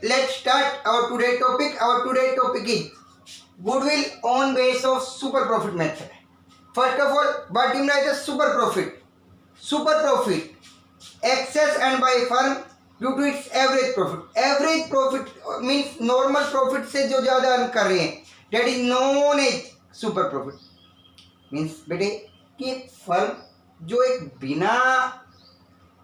let's start our today topic. Our today topic is goodwill on base of super profit method. First of all, what implies the super profit? Super profit excess and by firm due to its average profit. Average profit means normal profit से जो ज़्यादा earn कर रहे हैं, that is known as super profit. Means बेटे कि firm जो एक बिना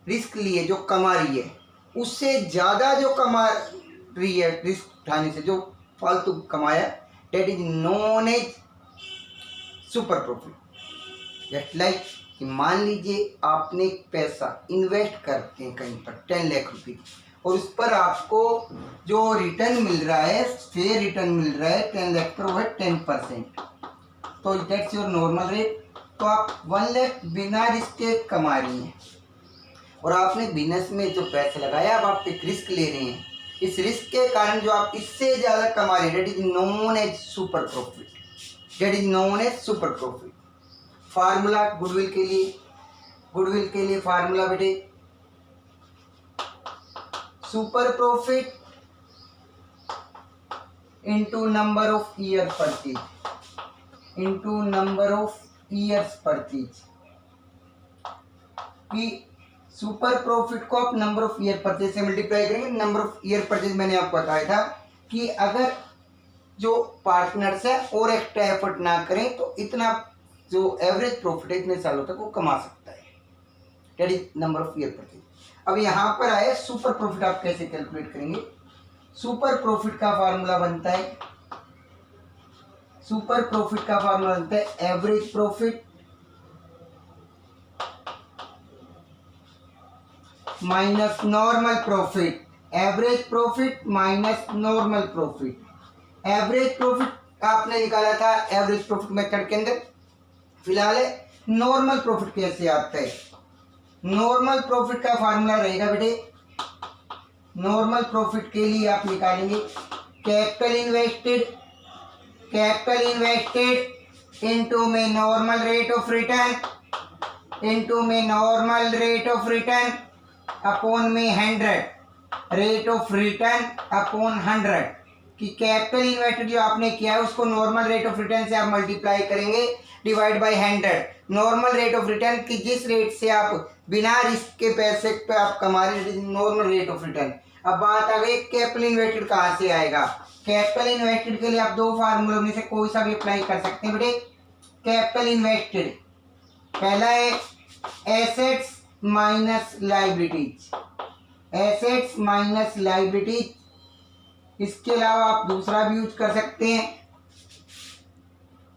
रिस्क लिए जो कमा रही है उससे ज़्यादा जो कमा रही है रिस्क उठाने से जो फालतू कमाया, that is known as super profit. Just like कि मान लीजिए आपने एक पैसा इन्वेस्ट करते हैं कहीं पर 10 लाख रुपये और उस पर आपको जो रिटर्न मिल रहा है, फेयर रिटर्न मिल रहा है 10 लाख पर, वो है 10%, तो दैट्स योर नॉर्मल रेट। तो आप 1 लाख बिना रिस्क के कमा रही हैं और आपने बिजनेस में जो पैसा लगाया अब आप एक रिस्क ले रहे हैं, इस रिस्क के कारण जो आप इससे ज़्यादा कमा रहे हैं, that is known as super profit. That is known as super profit. Formula goodwill के लिए फार्मूला बेटे, super profit into number of year purchase into number of years purchase. कि सुपर प्रॉफिट को आप नंबर ऑफ ईयर परचेज से multiply करेंगे। Number of year purchase मैंने आपको बताया था कि अगर जो पार्टनर्स है और एक्स्ट्रा एफर्ट ना करें तो इतना जो एवरेज प्रॉफिट है इतने सालों तक वो कमा सकता है, that is number of year purchase. अब यहाँ पर आए सुपर प्रॉफिट, आप कैसे कैलकुलेट करेंगे? सुपर प्रॉफिट का फार्मूला बनता है, सुपर प्रॉफिट का फार्मूला बनता है average profit minus normal profit. Average profit minus normal profit. Average profit आपने निकाला था एवरेज प्रॉफिट मेथड के अंदर, फिलहाल नॉर्मल प्रॉफिट कैसे आता है? नॉर्मल प्रॉफिट का फार्मूला रहेगा बेटे, नॉर्मल प्रॉफिट के लिए आप निकालेंगे कैपिटल इन्वेस्टेड इनटू में normal rate of return upon में 100, रेट ऑफ रिटर्न अपॉन 100। कि कैपिटल इन्वेस्टेड जो आपने किया है उसको नॉर्मल रेट ऑफ रिटर्न से आप मल्टीप्लाई करेंगे divide by 100। Normal rate of return की जिस रेट से आप बिना रिस्क के पैसे पे आप कमा रहे हैं, नॉर्मल रेट ऑफ रिटर्न। अब बात आ गई कैपिटल इन्वेस्टेड कहाँ से आएगा? कैपिटल इन्वेस्टेड के लिए आप दो फार्मूलों में से कोई सा भी अप्लाई कर सकते हैं बेटे। कैपिटल इन्वेस्टेड पहला है assets minus liabilities, assets minus liabilities. इसके अलावा आप दूसरा भी यूज कर सकते हैं,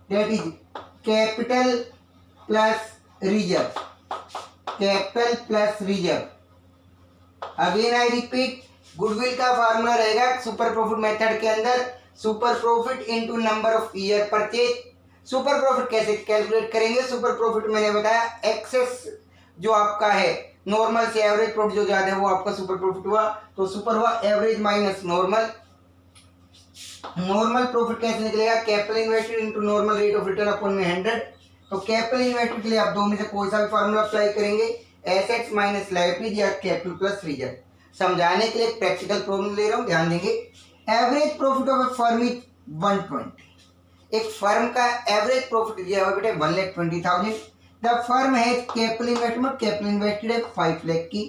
that is capital plus reserve, capital plus reserve. Again I repeat, goodwill का फार्मूला रहेगा सुपर प्रॉफिट मेथड के अंदर super profit into number of year purchase. Super profit कैसे कैलकुलेट करेंगे? सुपर प्रॉफिट मैंने बताया एक्सेस जो आपका है नॉर्मल से एवरेज प्रॉफिट जो ज्यादा है वो आपका सुपर प्रॉफिट हुआ, तो सुपर हुआ average minus normal. Normal profit कैसे निकलेगा? Capital invested into normal rate of return upon में 100। तो कैपिटल इन्वेस्टेड के लिए आप दो में से कोई सा भी फार्मूला अप्लाई करेंगे, एसेट्स माइनस लायबिलिटीज या कैपिटल प्लस रिजर्व। समझाने के लिए एक प्रैक्टिकल प्रॉब्लम ले रहा हूँ, ध्यान देंगे। Average profit of A firm is 120। एक फर्म का एवरेज प्रॉफिट दिया हुआ बेटे 1,20,000। The firm has capital invested है 5 लाख की।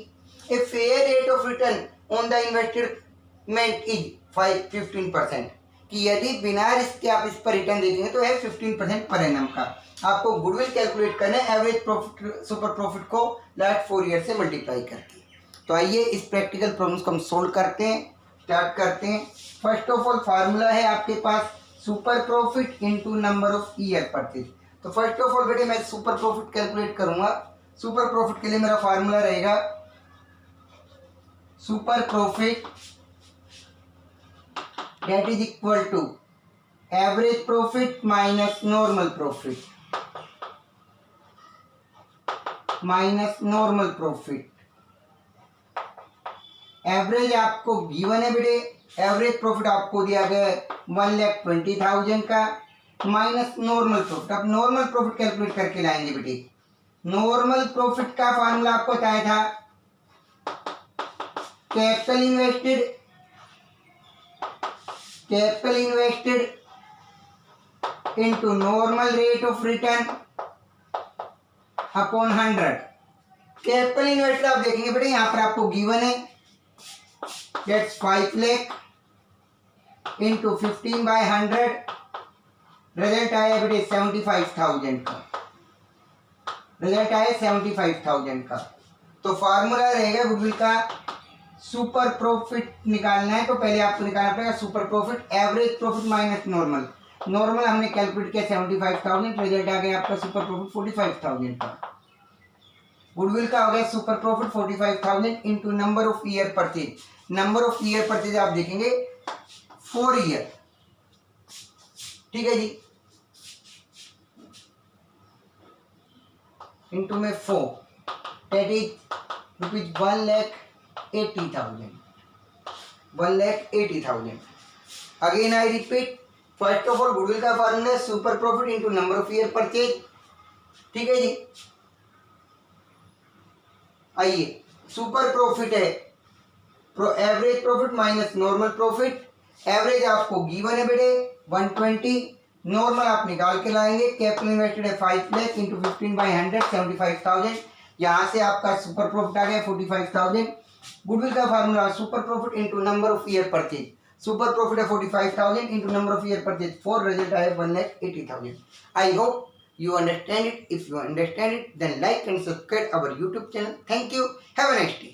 A fair rate of return on the investment is 15%। कि यदि बिना रिस्क के आप इस पर रिटर्न देंगे तो है 15% पर एनम का। आपको गुडविल कैलकुलेट करना है एवरेज प्रॉफिट सुपर प्रॉफिट को लास्ट 4 ईयर से मल्टीप्लाई करके। तो आइए इस प्रैक्टिकल प्रॉब्लम्स को हम सोल्व करते हैं, स्टार्ट करते हैं। फर्स्ट ऑफ ऑल फार्मूला है आपके पास super profit into number of year purchase. तो फर्स्ट ऑफ ऑल बेटे मैं सुपर प्रॉफिट कैलकुलेट करूंगा। सुपर प्रॉफिट के लिए मेरा फार्मूला रहेगा super profit that is equal to average profit minus normal profit। Average आपको गिवन है बेटे, एवरेज प्रॉफिट आपको दिया गया है 1,20,000 का माइनस नॉर्मल प्रॉफिट। अब नॉर्मल प्रॉफिट कैलकुलेट करके लाएंगे बेटे। नॉर्मल प्रॉफिट का फार्मूला आपको बताया था capital invested capital invested into normal rate of return upon 100. Capital invested आप देखेंगे बेटे यहाँ पर आपको गिवन है दैट्स 5 लाख इंटू 15/100 रिजल्ट आया बेटे 75,000 का, रिजल्ट आया 75,000 का। तो फार्मूला रहेगा गुडविल का, सुपर प्रॉफिट निकालना है तो पहले आपको निकालना पड़ेगा super profit, average profit minus normal. Normal हमने कैलकुलेट किया 75,000, रिजल्ट आ गया आपका सुपर प्रॉफिट 45,000 का। गुडविल का हो गया super profit 45,000 into number of year purchase. Number of year purchase आप देखेंगे 4 ईयर, ठीक है जी, इंटू में 4 that is rupees 1,80,000, 1,80,000। Again I repeat, first of all goodwill का formula super profit into number of year purchase, ठीक है जी। आइए, सुपर प्रॉफिट है average profit minus normal profit. Average आपको गिवन है बेटे 120, नॉर्मल आप निकाल के लाएंगे। कैपिटल इन्वेस्टेड है 5 लाख इंटू 15/100 75,000। यहाँ से आपका सुपर प्रॉफिट आ गया 45,000। गुडविल का formula super profit into number of year purchase. Super profit है 45,000 into number of year purchase 4, result आया 1,80,000। I hope you understand it. If you understand it, then like and subscribe our YouTube channel. Thank you. Have a nice day.